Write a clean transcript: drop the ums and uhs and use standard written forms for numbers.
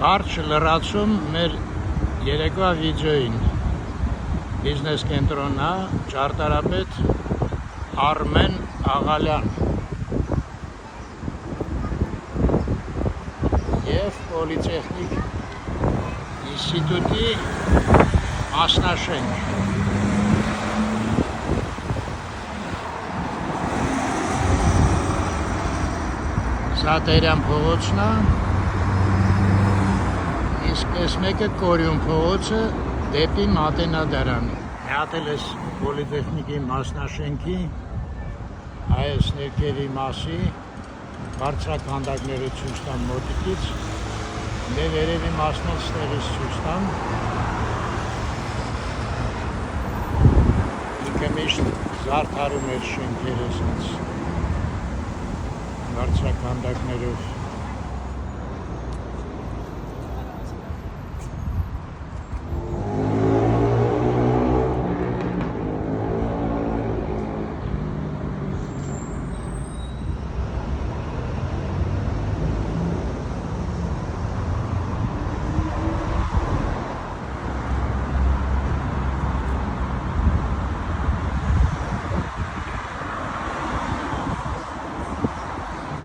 Կարճ լրացում մեր երեկվա վիդեոին։ Բիզնես կենտրոնն է, ճարտարապետ Արմեն Աղալյան և Պոլիտեխնիկ ինստիտուտի մասնաշենք։ Սա Տերյան փողոցն է, իսկ այս մեկը Կորյուն փողոցը դեպի Մատենադարան։ Հատել ես Պոլիտեխնիկի մասնաշենքի այս ներքևի մասի բարձրաքանդակները ցույց տամ մոտիկից, դե վերևի մասն էլ ստեղից ցույց տամ։ Ինքը միշտ զարդարում էր շենքերը բարձրաքանդակներով։